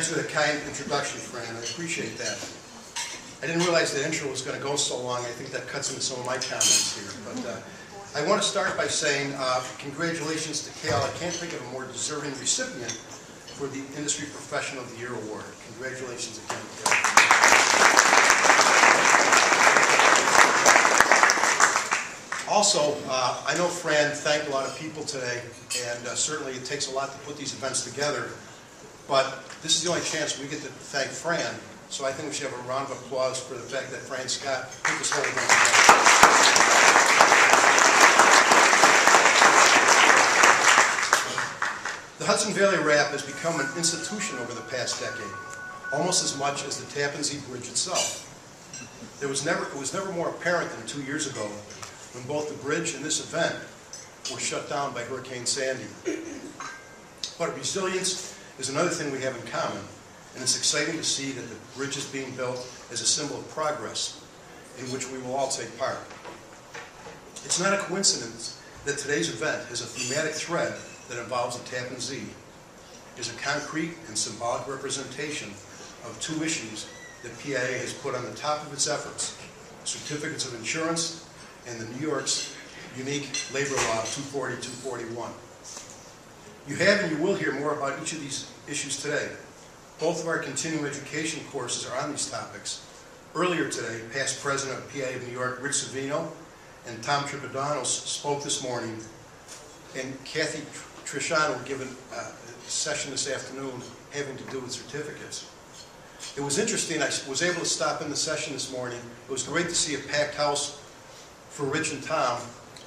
Thanks for the kind introduction, Fran. I appreciate that. I didn't realize the intro was going to go so long. I think that cuts into some of my comments here. But I want to start by saying congratulations to Cal. I can't think of a more deserving recipient for the Industry Professional of the Year Award. Congratulations again, Cal. Also, I know Fran thanked a lot of people today, and certainly it takes a lot to put these events together, but this is the only chance we get to thank Fran, so I think we should have a round of applause for the fact that Fran Scott put this whole event together. The Hudson Valley RAP has become an institution over the past decade, almost as much as the Tappan Zee Bridge itself. It was never more apparent than 2 years ago, when both the bridge and this event were shut down by Hurricane Sandy. But resilience is another thing we have in common, and it's exciting to see that the bridge is being built as a symbol of progress in which we will all take part. It's not a coincidence that today's event has a thematic thread that involves the Tappan Zee. It is a concrete and symbolic representation of two issues that PIA has put on the top of its efforts: certificates of insurance and the New York's unique labor law 240-241. You have and you will hear more about each of these issues today. Both of our continuing education courses are on these topics. Earlier today, past president of PIA of New York, Rich Savino, and Tom Tripodanos spoke this morning, and Kathy Trishano will give a session this afternoon having to do with certificates. It was interesting. I was able to stop in the session this morning. It was great to see a packed house for Rich and Tom,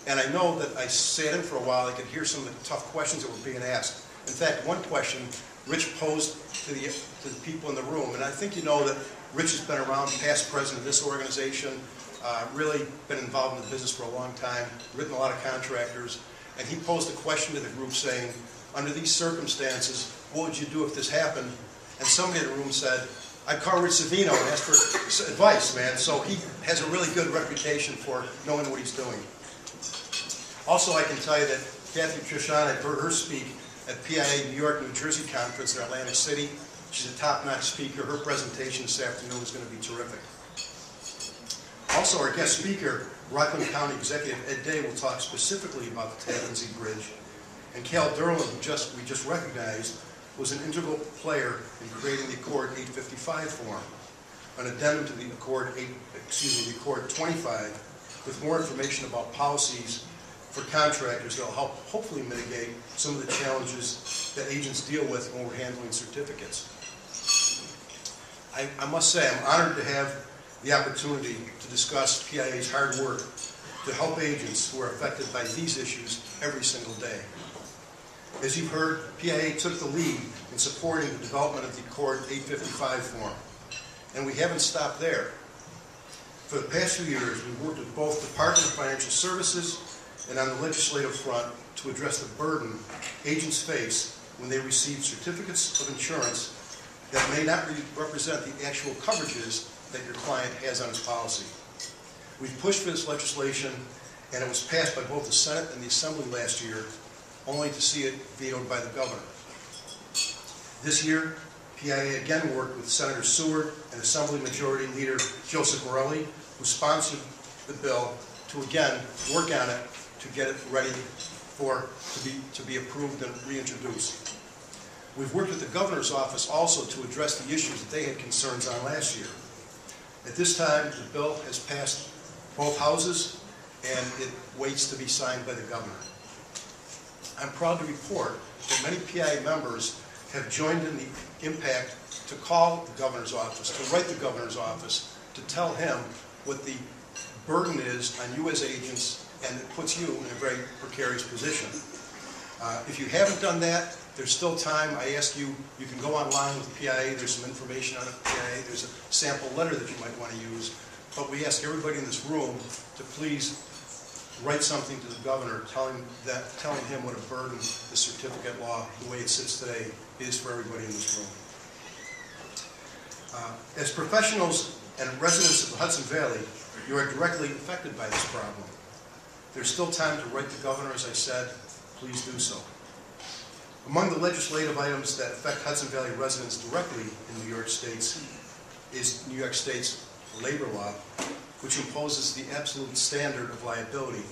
and I know that I sat in for a while. I could hear some of the tough questions that were being asked. In fact, one question Rich posed to the people in the room, and I think you know that Rich has been around, past president of this organization, really been involved in the business for a long time, written a lot of contractors, and he posed a question to the group saying, under these circumstances, what would you do if this happened? And somebody in the room said, I'd call Rich Savino and ask for advice, man. So he has a really good reputation for knowing what he's doing. Also, I can tell you that Kathy Trishana, I've heard her speak at PIA New York, New Jersey conference in Atlantic City. She's a top-notch speaker. Her presentation this afternoon is going to be terrific. Also, our guest speaker, Rockland County Executive Ed Day, will talk specifically about the Tappan Zee Bridge. And Cal Derlin, who we just recognized, was an integral player in creating the Accord 855 form, an addendum to the Accord 25, with more information about policies for contractors that will help hopefully mitigate some of the challenges that agents deal with when we're handling certificates. I must say I'm honored to have the opportunity to discuss PIA's hard work to help agents who are affected by these issues every single day. As you've heard, PIA took the lead in supporting the development of the Accord 855 form, and we haven't stopped there. For the past few years, we've worked with both Department of Financial Services and on the legislative front to address the burden agents face when they receive certificates of insurance that may not represent the actual coverages that your client has on his policy. We've pushed for this legislation, and it was passed by both the Senate and the Assembly last year, only to see it vetoed by the governor. This year, PIA again worked with Senator Seward and Assembly Majority Leader Joseph Morelli, who sponsored the bill, to again work on it to get it ready to be approved and reintroduced. We've worked with the governor's office also to address the issues that they had concerns on last year. At this time, the bill has passed both houses, and it waits to be signed by the governor. I'm proud to report that many PIA members have joined in the impact to call the governor's office, to write the governor's office, to tell him what the burden is on you as agents, and it puts you in a very precarious position. If you haven't done that, there's still time. I ask you, you can go online with PIA. There's some information on PIA. There's a sample letter that you might want to use. But we ask everybody in this room to please write something to the governor telling him what a burden the certificate law, the way it sits today, is for everybody in this room. As professionals and residents of the Hudson Valley, you are directly affected by this problem. There's still time to write the governor, as I said. Please do so. Among the legislative items that affect Hudson Valley residents directly in New York State's labor law, which imposes the absolute standard of liability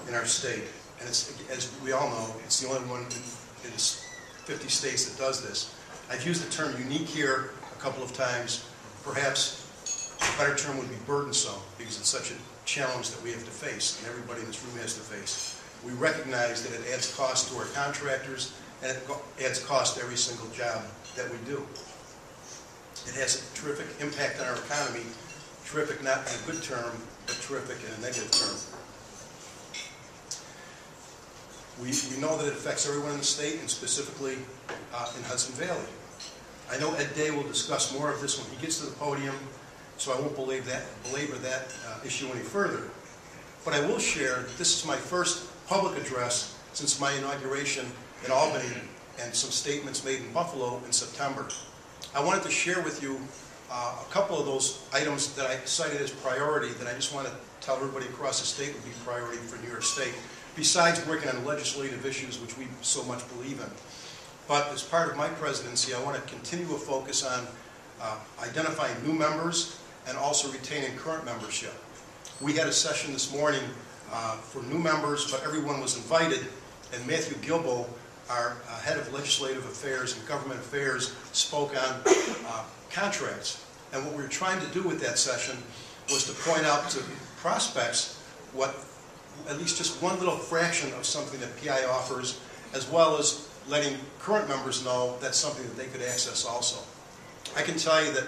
in our state. And it's, as we all know, it's the only one in 50 states that does this. I've used the term unique here a couple of times. Perhaps a better term would be burdensome, because it's such a challenge that we have to face, and everybody in this room has to face. We recognize that it adds cost to our contractors, and it adds cost to every single job that we do. It has a terrific impact on our economy, terrific not in a good term, but terrific in a negative term. We know that it affects everyone in the state, and specifically in Hudson Valley. I know Ed Day will discuss more of this when he gets to the podium, so I won't belabor that issue any further. But I will share that this is my first public address since my inauguration in Albany and some statements made in Buffalo in September. I wanted to share with you a couple of those items that I cited as priority that I just want to tell everybody across the state would be priority for New York State, besides working on legislative issues which we so much believe in. But as part of my presidency, I want to continue a focus on identifying new members and also retaining current membership. We had a session this morning for new members, but everyone was invited, and Matthew Gilbo, our head of legislative affairs and government affairs, spoke on contracts. And what we were trying to do with that session was to point out to prospects what at least just one little fraction of something that PI offers, as well as letting current members know that's something that they could access also. I can tell you that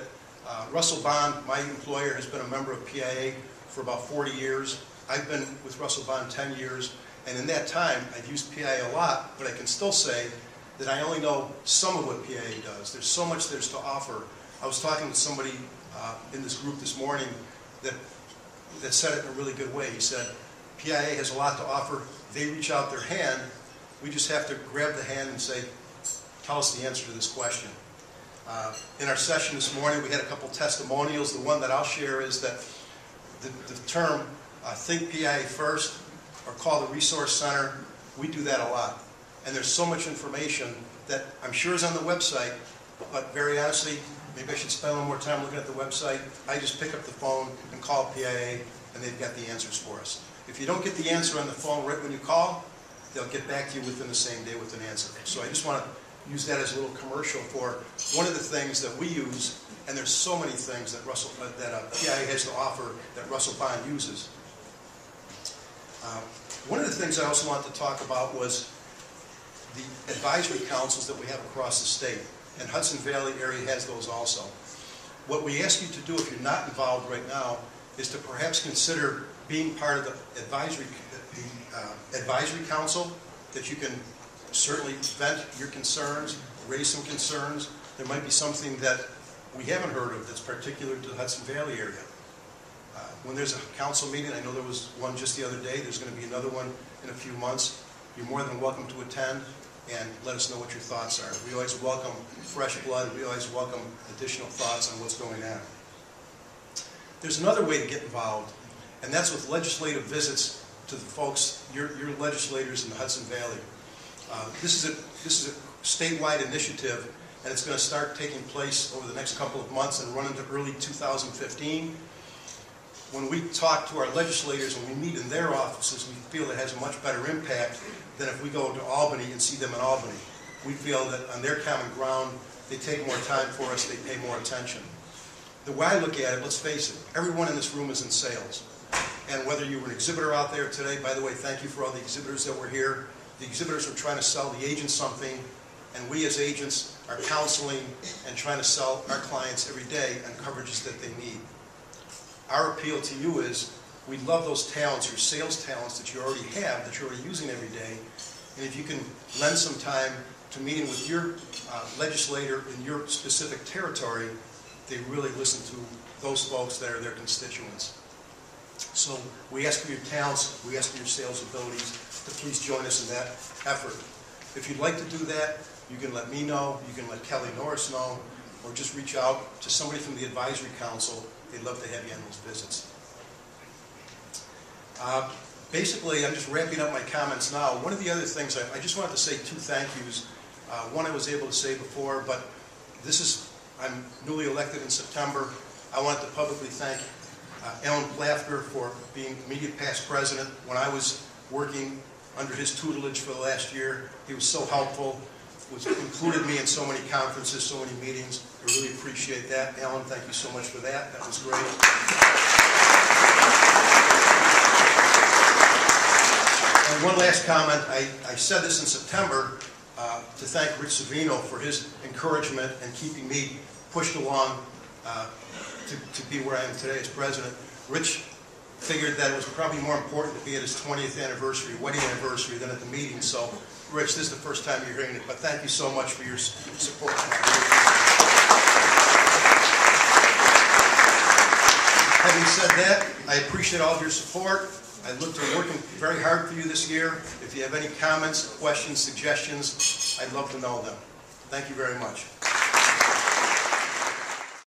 Russell Bond, my employer, has been a member of PIA for about 40 years. I've been with Russell Bond 10 years, and in that time, I've used PIA a lot, but I can still say that I only know some of what PIA does. There's so much there's to offer. I was talking to somebody in this group this morning that said it in a really good way. He said, PIA has a lot to offer. They reach out their hand. We just have to grab the hand and say, tell us the answer to this question. In our session this morning, we had a couple testimonials. The one that I'll share is that the term think PIA first or call the resource center, we do that a lot. And there's so much information that I'm sure is on the website, but very honestly, maybe I should spend a little more time looking at the website. I just pick up the phone and call PIA, and they've got the answers for us. If you don't get the answer on the phone right when you call, they'll get back to you within the same day with an answer. So I just want to use that as a little commercial for one of the things that we use, and there's so many things that PIA has to offer that Russell Bond uses. One of the things I also wanted to talk about was the advisory councils that we have across the state, and Hudson Valley area has those also. What we ask you to do if you're not involved right now is to perhaps consider being part of the advisory council, that you can certainly vent your concerns, raise some concerns. There might be something that we haven't heard of that's particular to the Hudson Valley area. When there's a council meeting, I know there was one just the other day, there's going to be another one in a few months. You're more than welcome to attend and let us know what your thoughts are. We always welcome fresh blood. We always welcome additional thoughts on what's going on. There's another way to get involved, and that's with legislative visits to the folks, your legislators in the Hudson Valley. This is a statewide initiative, and it's going to start taking place over the next couple of months and run into early 2015. When we talk to our legislators and we meet in their offices, we feel it has a much better impact than if we go to Albany and see them in Albany. We feel that on their common ground, they take more time for us, they pay more attention. The way I look at it, let's face it, everyone in this room is in sales. And whether you were an exhibitor out there today, by the way, thank you for all the exhibitors that were here. The exhibitors are trying to sell the agents something, and we as agents are counseling and trying to sell our clients every day on coverages that they need. Our appeal to you is, we love those talents, your sales talents that you already have, that you're already using every day, and if you can lend some time to meeting with your legislator in your specific territory, they really listen to those folks that are their constituents. So we ask for your talents, we ask for your sales abilities, to please join us in that effort. If you'd like to do that, you can let me know, you can let Kelly Norris know, or just reach out to somebody from the advisory council. They'd love to have you on those visits. Basically, I'm just wrapping up my comments now. One of the other things, I just wanted to say two thank yous One I was able to say before, but I'm newly elected in September. I wanted to publicly thank Alan Plafker for being immediate past president. When I was working under his tutelage for the last year, he was so helpful, included me in so many conferences, so many meetings. I really appreciate that. Alan, thank you so much for that. That was great. And one last comment. I said this in September to thank Rich Savino for his encouragement and keeping me pushed along to be where I am today as president. Rich figured that it was probably more important to be at his 20th anniversary, wedding anniversary, than at the meeting. So, Rich, this is the first time you're hearing it, but thank you so much for your support. Having said that, I appreciate all of your support. I look to working very hard for you this year. If you have any comments, questions, suggestions, I'd love to know them. Thank you very much.